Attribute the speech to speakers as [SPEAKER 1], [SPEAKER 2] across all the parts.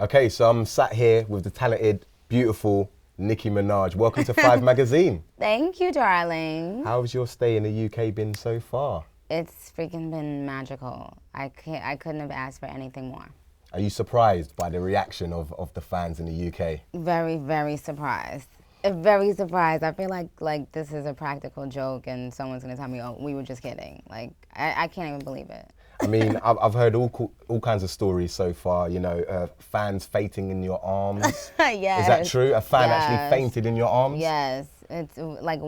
[SPEAKER 1] Okay, so I'm sat here with the talented, beautiful Nicki Minaj. Welcome to 5 Magazine.
[SPEAKER 2] Thank you, darling.
[SPEAKER 1] How's your stay in the UK been so far?
[SPEAKER 2] It's freaking been magical. I couldn't have asked for anything more.
[SPEAKER 1] Are you surprised by the reaction of the fans in the UK?
[SPEAKER 2] Very, very surprised. Very surprised. I feel like this is a practical joke and someone's gonna tell me, oh, we were just kidding. Like, I can't even believe it.
[SPEAKER 1] I mean, I've heard all kinds of stories so far, you know, fans fainting in your arms.
[SPEAKER 2] Yes.
[SPEAKER 1] Is that true? A fan actually fainted in your arms?
[SPEAKER 2] Yes. It's like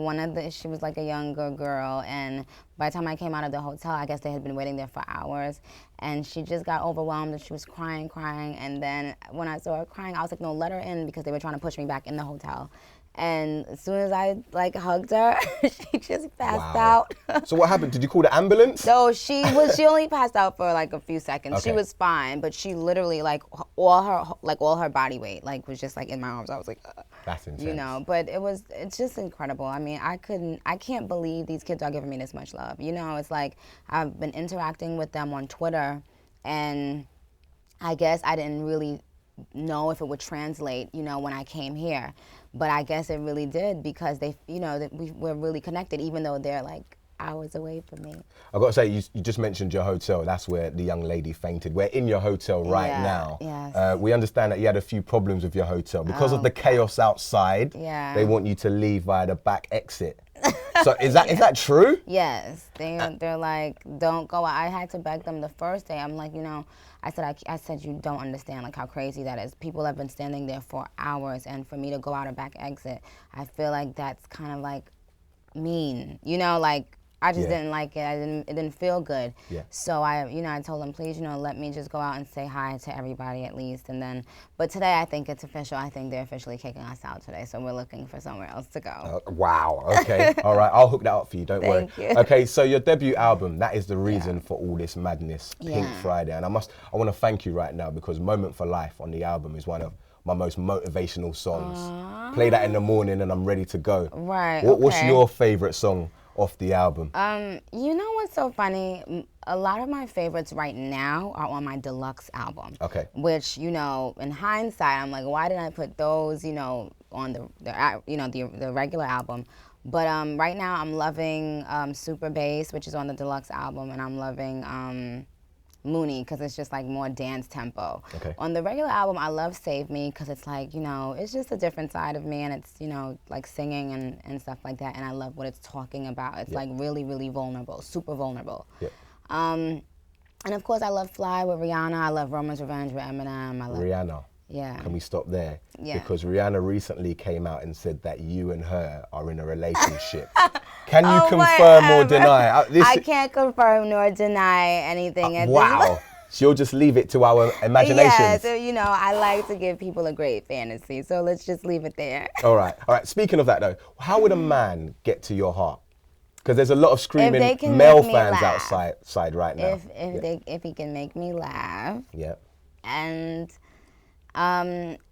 [SPEAKER 2] she was like a younger girl, and by the time I came out of the hotel, I guess they had been waiting there for hours, and she just got overwhelmed and she was crying, and then when I saw her crying, I was like, no, let her in, because they were trying to push me back in the hotel. And as soon as I hugged her, she just passed out.
[SPEAKER 1] So what happened? Did you call the ambulance?
[SPEAKER 2] No, she only passed out for like a few seconds. Okay. She was fine, but she literally all her body weight was just like in my arms. I was like,
[SPEAKER 1] that's intense.
[SPEAKER 2] You know, but it's just incredible. I mean, I can't believe these kids are giving me this much love. You know, it's like I've been interacting with them on Twitter, and I guess I didn't really know if it would translate, you know, when I came here. But I guess it really did, because they, you know, we're really connected, even though they're like hours away from me.
[SPEAKER 1] I've got to say, you just mentioned your hotel. That's where the young lady fainted. We're in your hotel right now.
[SPEAKER 2] Yes.
[SPEAKER 1] We understand that you had a few problems with your hotel. Because of the chaos outside, they want you to leave via the back exit. So is that true?
[SPEAKER 2] Yes. They're like, don't go out. I had to beg them the first day. I'm like, you know, I said, you don't understand like how crazy that is. People have been standing there for hours, and for me to go out a back exit, I feel like that's kind of like mean. You know, like I just didn't like it. It didn't feel good. Yeah. So I told them, please, you know, let me just go out and say hi to everybody at least. And then, but today I think it's official. I think they're officially kicking us out today. So we're looking for somewhere else to go.
[SPEAKER 1] Wow. Okay. All right. I'll hook that up for you. Don't worry.
[SPEAKER 2] Thank you.
[SPEAKER 1] Okay. So your debut album, that is the reason for all this madness, Pink Friday. And I want to thank you right now, because Moment for Life on the album is one of my most motivational songs. Aww. Play that in the morning and I'm ready to go.
[SPEAKER 2] Right.
[SPEAKER 1] What's your favorite song off the album?
[SPEAKER 2] You know what's so funny? A lot of my favorites right now are on my deluxe album. Okay. Which, you know, in hindsight, I'm like, why didn't I put those, you know, on the regular album? But right now, I'm loving Super Bass, which is on the deluxe album, and I'm loving Mooney, because it's just like more dance tempo. Okay. On the regular album, I love Save Me, because it's like, you know, it's just a different side of me, and it's, you know, like singing and stuff like that, and I love what it's talking about. It's like really, really vulnerable, super vulnerable. Yeah. And of course, I love Fly with Rihanna. I love Roman's Revenge with Eminem. I love
[SPEAKER 1] Rihanna.
[SPEAKER 2] Yeah.
[SPEAKER 1] Can we stop there?
[SPEAKER 2] Yeah.
[SPEAKER 1] Because Rihanna recently came out and said that you and her are in a relationship. Can you confirm or deny?
[SPEAKER 2] I can't confirm nor deny anything.
[SPEAKER 1] Wow. So you'll just leave it to our imaginations.
[SPEAKER 2] Yeah, so, you know, I like to give people a great fantasy, so let's just leave it there. All
[SPEAKER 1] right. Speaking of that, though, how would a man get to your heart? Because there's a lot of screaming male fans outside right now.
[SPEAKER 2] If he can make me laugh.
[SPEAKER 1] Yeah.
[SPEAKER 2] And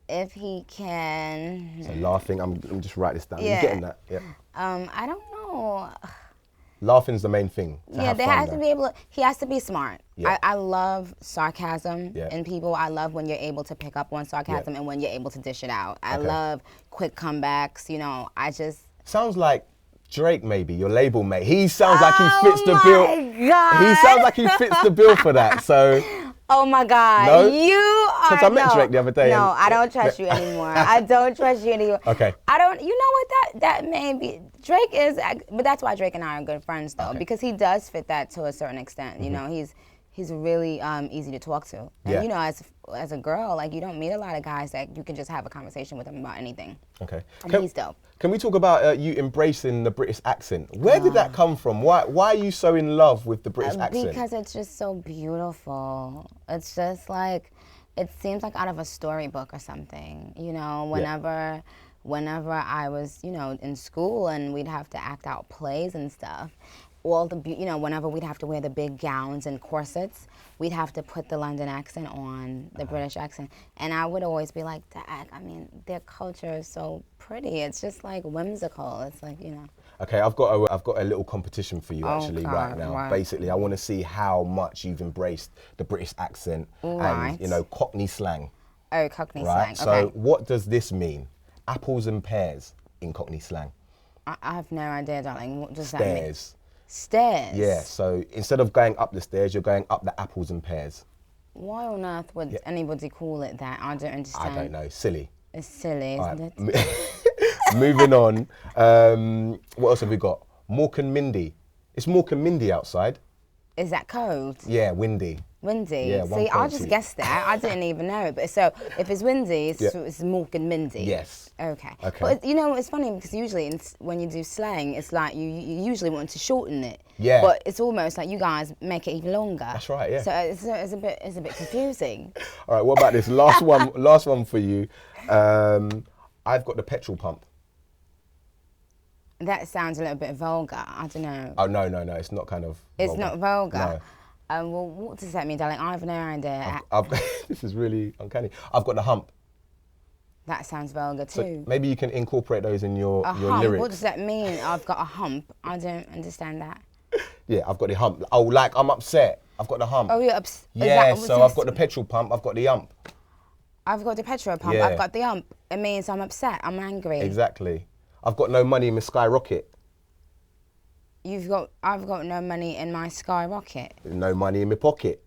[SPEAKER 2] if he can.
[SPEAKER 1] So laughing. I'm just write this down. Yeah. You're getting that. Yeah.
[SPEAKER 2] I don't know.
[SPEAKER 1] Laughing's the main thing.
[SPEAKER 2] Yeah, they have to be able. He has to be smart. Yeah. I love sarcasm in people. I love when you're able to pick up on sarcasm and when you're able to dish it out. I love quick comebacks. You know, I just.
[SPEAKER 1] Sounds like Drake, maybe your label mate. He sounds like he fits the bill.
[SPEAKER 2] Oh my God.
[SPEAKER 1] He sounds like he fits the bill for that. So.
[SPEAKER 2] Oh my God.
[SPEAKER 1] No?
[SPEAKER 2] You are.
[SPEAKER 1] Because I met Drake the other day.
[SPEAKER 2] No, I don't trust you anymore. I don't trust you anymore.
[SPEAKER 1] Okay.
[SPEAKER 2] I don't. You know what? That may be. Drake is, but that's why Drake and I are good friends, though, because he does fit that to a certain extent. You know, he's really easy to talk to. And you know, as a girl, like, you don't meet a lot of guys that you can just have a conversation with them about anything. Okay. And he's dope.
[SPEAKER 1] Can we talk about you embracing the British accent? Where did that come from? Why are you so in love with the British accent?
[SPEAKER 2] Because it's just so beautiful. It's just like, it seems like out of a storybook or something. You know, whenever I was, you know, in school and we'd have to act out plays and stuff, whenever we'd have to wear the big gowns and corsets, we'd have to put the London accent on, the British accent. And I would always be like, Dad, I mean, their culture is so pretty. It's just like whimsical. It's like, you know.
[SPEAKER 1] Okay, I've got a little competition for you right now. Right. Basically, I want to see how much you've embraced the British accent and, you know, Cockney slang.
[SPEAKER 2] Oh, Cockney
[SPEAKER 1] right?
[SPEAKER 2] slang. Okay.
[SPEAKER 1] So what does this mean? Apples and pears in Cockney slang.
[SPEAKER 2] I have no idea, darling. What does that mean?
[SPEAKER 1] Stairs.
[SPEAKER 2] Stairs?
[SPEAKER 1] Yeah, so instead of going up the stairs, you're going up the apples and pears.
[SPEAKER 2] Why on earth would anybody call it that? I don't understand.
[SPEAKER 1] I don't know. Silly.
[SPEAKER 2] It's silly, isn't it?
[SPEAKER 1] Moving on. What else have we got? Mork and Mindy. It's Mork and Mindy outside.
[SPEAKER 2] Is that cold?
[SPEAKER 1] Yeah, windy.
[SPEAKER 2] Windy.
[SPEAKER 1] Yeah,
[SPEAKER 2] See, I just
[SPEAKER 1] 1.2.
[SPEAKER 2] guessed that. I didn't even know. But so if it's windy, it's Mork and Mindy.
[SPEAKER 1] Yes.
[SPEAKER 2] Okay.
[SPEAKER 1] Okay.
[SPEAKER 2] But you know, it's funny because usually when you do slang, it's like you usually want to shorten it.
[SPEAKER 1] Yeah.
[SPEAKER 2] But it's almost like you guys make it even longer.
[SPEAKER 1] That's right. Yeah.
[SPEAKER 2] So it's a bit confusing.
[SPEAKER 1] All right. What about this last one? Last one for you. I've got the petrol pump.
[SPEAKER 2] That sounds a little bit vulgar. I don't know.
[SPEAKER 1] Oh no. It's not kind of.
[SPEAKER 2] It's
[SPEAKER 1] vulgar.
[SPEAKER 2] not vulgar.
[SPEAKER 1] No.
[SPEAKER 2] Well, what does that mean, darling? I have no idea.
[SPEAKER 1] This is really uncanny. I've got the hump.
[SPEAKER 2] That sounds vulgar
[SPEAKER 1] So
[SPEAKER 2] too.
[SPEAKER 1] maybe you can incorporate those in your
[SPEAKER 2] Hump.
[SPEAKER 1] lyrics.
[SPEAKER 2] What does that mean? I've got a hump. I don't understand that.
[SPEAKER 1] Yeah, I've got the hump. Oh, like I'm upset. I've got the hump.
[SPEAKER 2] Oh, you're upset.
[SPEAKER 1] Yeah, so I've got the petrol pump. I've got the hump.
[SPEAKER 2] I've got the petrol pump.
[SPEAKER 1] Yeah.
[SPEAKER 2] I've got the hump. It means I'm upset. I'm angry.
[SPEAKER 1] Exactly. I've got no money in my skyrocket.
[SPEAKER 2] I've got no money in my skyrocket.
[SPEAKER 1] No money in my pocket.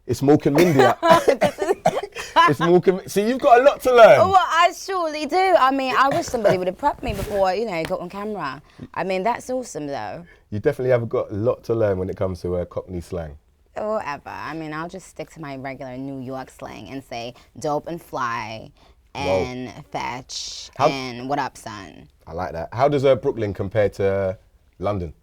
[SPEAKER 1] It's Mork and Mindy. It's Mork and See, you've got a lot to learn.
[SPEAKER 2] Well, I surely do. I mean, I wish somebody would have prepped me before, got on camera. I mean, that's awesome, though.
[SPEAKER 1] You definitely have got a lot to learn when it comes to Cockney slang.
[SPEAKER 2] Whatever. I mean, I'll just stick to my regular New York slang and say dope and fly and fetch and what up, son.
[SPEAKER 1] I like that. How does Brooklyn compare to London?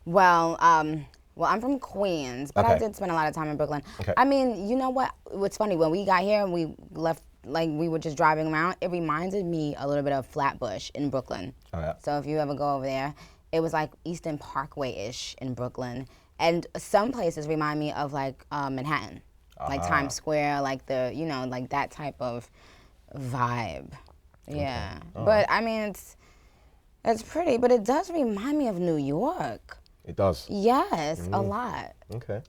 [SPEAKER 2] Well, I'm from Queens, but I
[SPEAKER 1] Okay.
[SPEAKER 2] did spend a lot of time in Brooklyn.
[SPEAKER 1] Okay.
[SPEAKER 2] I mean, you know what? What's funny, when we got here and we left, like we were just driving around, it reminded me a little bit of Flatbush in Brooklyn.
[SPEAKER 1] Oh, yeah.
[SPEAKER 2] So if you ever go over there, it was like Eastern Parkway-ish in Brooklyn. And some places remind me of like Manhattan, like Times Square, like like that type of vibe. Yeah.
[SPEAKER 1] Okay.
[SPEAKER 2] But I mean, it's pretty, but it does remind me of New York.
[SPEAKER 1] It does.
[SPEAKER 2] Yes, a lot.
[SPEAKER 1] Okay.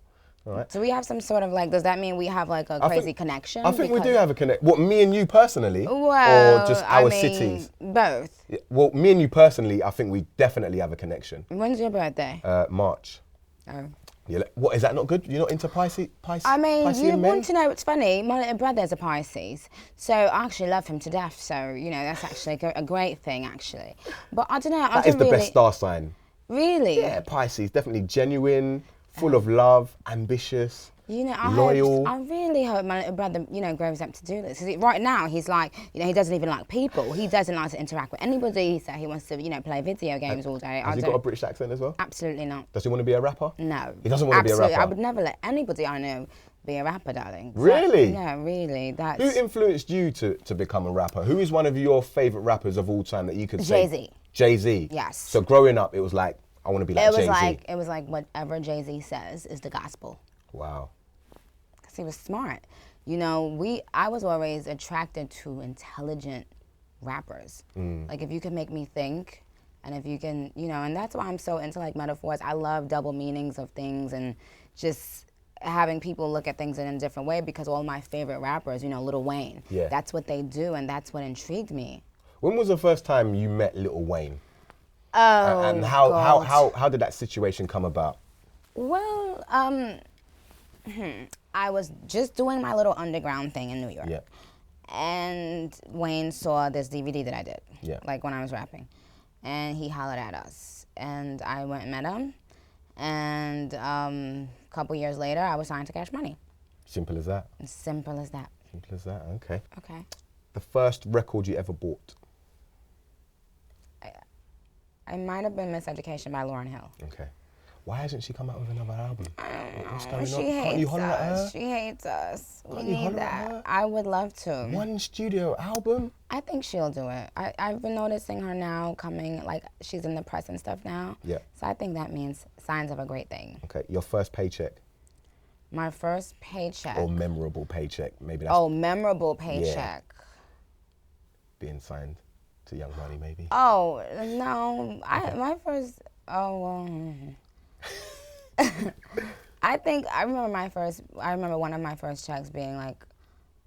[SPEAKER 1] All right.
[SPEAKER 2] So we have some sort of like, does that mean we have like a crazy connection?
[SPEAKER 1] I think we do have a connect. What, me and you personally?
[SPEAKER 2] Well,
[SPEAKER 1] or just our cities?
[SPEAKER 2] Both.
[SPEAKER 1] Yeah, well, me and you personally, I think we definitely have a connection.
[SPEAKER 2] When's your birthday?
[SPEAKER 1] March.
[SPEAKER 2] Oh.
[SPEAKER 1] Yeah, what, is that not good? You're not into Pisces?
[SPEAKER 2] I mean,
[SPEAKER 1] Piscean
[SPEAKER 2] you
[SPEAKER 1] men?
[SPEAKER 2] want to know what's funny? My little brother's a Pisces, so I actually love him to death. So, that's actually a great thing, actually. But I don't know.
[SPEAKER 1] That is the best star sign.
[SPEAKER 2] Really?
[SPEAKER 1] Yeah, Pisces, definitely genuine, full of love, ambitious, loyal.
[SPEAKER 2] I really hope my little brother, grows up to do this. 'Cause right now, he's like, he doesn't even like people. He doesn't like to interact with anybody. So he wants to, play video games all day.
[SPEAKER 1] Has he got a British accent as well?
[SPEAKER 2] Absolutely not.
[SPEAKER 1] Does he want to be a rapper?
[SPEAKER 2] No.
[SPEAKER 1] He doesn't want to be a rapper?
[SPEAKER 2] I would never let anybody I know be a rapper, darling.
[SPEAKER 1] Really?
[SPEAKER 2] No, really. That's
[SPEAKER 1] Who influenced you to become a rapper? Who is one of your favourite rappers of all time that you could say?
[SPEAKER 2] Jay-Z.
[SPEAKER 1] Jay-Z?
[SPEAKER 2] Yes.
[SPEAKER 1] So growing up, it was like, I want to be like Jay-Z.
[SPEAKER 2] It was like whatever Jay-Z says is the gospel.
[SPEAKER 1] Wow.
[SPEAKER 2] Because he was smart. I was always attracted to intelligent rappers. Like if you can make me think, and if you can, and that's why I'm so into like metaphors. I love double meanings of things and just having people look at things in a different way, because all my favorite rappers, Lil Wayne, that's what they do, and that's what intrigued me.
[SPEAKER 1] When was the first time you met Lil Wayne?
[SPEAKER 2] Oh,
[SPEAKER 1] and
[SPEAKER 2] God.
[SPEAKER 1] how did that situation come about?
[SPEAKER 2] Well, I was just doing my little underground thing in New York.
[SPEAKER 1] Yeah.
[SPEAKER 2] And Wayne saw this DVD that I did,
[SPEAKER 1] Yeah.
[SPEAKER 2] when I was rapping. And he hollered at us. And I went and met him. And a couple years later, I was signed to Cash Money.
[SPEAKER 1] Simple as that.
[SPEAKER 2] Simple as that.
[SPEAKER 1] Simple as that, okay.
[SPEAKER 2] Okay.
[SPEAKER 1] The first record you ever bought?
[SPEAKER 2] I might have been Miseducation by Lauryn Hill.
[SPEAKER 1] Okay. Why hasn't she come out with another album? What's going
[SPEAKER 2] She
[SPEAKER 1] on?
[SPEAKER 2] hates
[SPEAKER 1] Can't you holler at her?
[SPEAKER 2] us. She hates us. We
[SPEAKER 1] Can't you
[SPEAKER 2] need
[SPEAKER 1] holler at
[SPEAKER 2] that.
[SPEAKER 1] her?
[SPEAKER 2] I would love to.
[SPEAKER 1] One studio album?
[SPEAKER 2] I think she'll do it. I've been noticing her now coming, like she's in the press and stuff now.
[SPEAKER 1] Yeah.
[SPEAKER 2] So I think that means signs of a great thing.
[SPEAKER 1] Okay, your first paycheck?
[SPEAKER 2] My first paycheck.
[SPEAKER 1] Or memorable paycheck, maybe that's
[SPEAKER 2] Memorable paycheck.
[SPEAKER 1] being signed to Young Money, maybe.
[SPEAKER 2] Oh, no. My first, I remember one of my first checks being like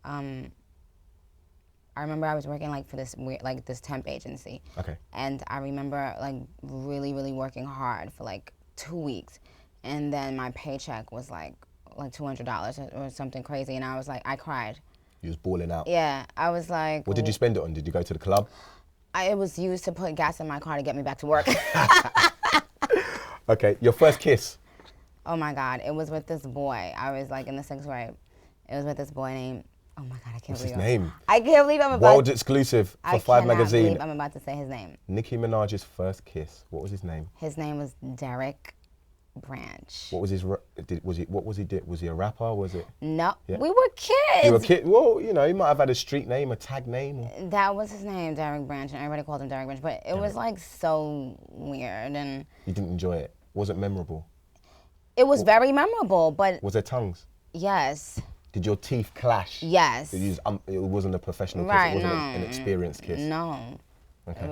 [SPEAKER 2] I remember I was working like for this weird, like this temp agency.
[SPEAKER 1] Okay.
[SPEAKER 2] And I remember like really, really working hard for like 2 weeks, and then my paycheck was like $200 or something crazy, and I was like, I cried.
[SPEAKER 1] You was balling out.
[SPEAKER 2] Yeah, I was like.
[SPEAKER 1] What did you spend it on? Did you go to the club?
[SPEAKER 2] It was used to put gas in my car to get me back to work.
[SPEAKER 1] Okay, your first kiss.
[SPEAKER 2] Oh my God, it was with this boy. I was like in the 6th grade. It was with this boy named. Oh my God, I can't
[SPEAKER 1] What's
[SPEAKER 2] believe
[SPEAKER 1] his name?
[SPEAKER 2] I can't believe I'm about.
[SPEAKER 1] World exclusive for 5 magazine.
[SPEAKER 2] Believe I'm about to say his name.
[SPEAKER 1] Nicki Minaj's first kiss. What was his name?
[SPEAKER 2] His name was Derek Branch.
[SPEAKER 1] What was his? What was he? Was he a rapper? Was it?
[SPEAKER 2] No,
[SPEAKER 1] Yeah.
[SPEAKER 2] we were kids.
[SPEAKER 1] You were a kid. Well, you know, he might have had a street name, a tag name. Or...
[SPEAKER 2] That was his name, Derek Branch, and everybody called him Derek Branch. But it was like so weird, and
[SPEAKER 1] you didn't enjoy it. Was it memorable?
[SPEAKER 2] It was very memorable, but
[SPEAKER 1] was there tongues?
[SPEAKER 2] Yes.
[SPEAKER 1] Did your teeth clash?
[SPEAKER 2] Yes.
[SPEAKER 1] It wasn't a professional kiss.
[SPEAKER 2] Right,
[SPEAKER 1] It wasn't
[SPEAKER 2] no.
[SPEAKER 1] an experienced kiss.
[SPEAKER 2] No.
[SPEAKER 1] Okay.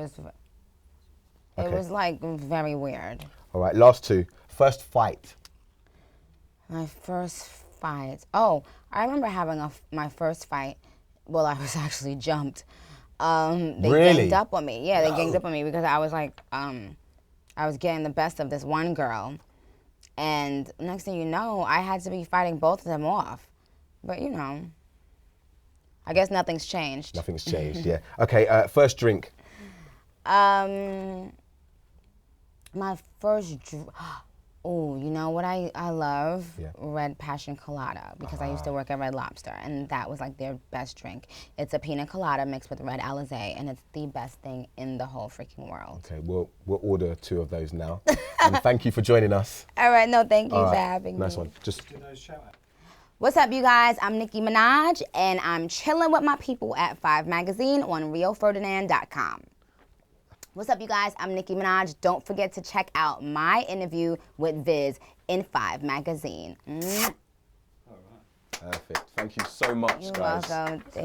[SPEAKER 2] It was like very weird.
[SPEAKER 1] All right, last two. First fight.
[SPEAKER 2] My first fight. Oh, I remember having my first fight. Well, I was actually jumped. They
[SPEAKER 1] Really?
[SPEAKER 2] ganged up on me. Yeah, they ganged up on me because I was like, I was getting the best of this one girl. And next thing you know, I had to be fighting both of them off. But, you know, I guess nothing's changed.
[SPEAKER 1] Nothing's changed, yeah. Okay, first drink.
[SPEAKER 2] My first drink. Oh, you know what I love?
[SPEAKER 1] Yeah.
[SPEAKER 2] Red Passion Colada, because I used to work at Red Lobster, and that was like their best drink. It's a pina colada mixed with red Alizé, and it's the best thing in the whole freaking world.
[SPEAKER 1] Okay, we'll order 2 of those now. And thank you for joining us.
[SPEAKER 2] All right, no, thank you for having me.
[SPEAKER 1] Nice one. Just
[SPEAKER 2] What's up, you guys? I'm Nicki Minaj, and I'm chilling with my people at 5 Magazine on RioFerdinand.com. What's up, you guys? I'm Nicki Minaj. Don't forget to check out my interview with Viz in 5 Magazine.
[SPEAKER 1] All right. Perfect. Thank you so much, guys.
[SPEAKER 2] You're welcome. Thank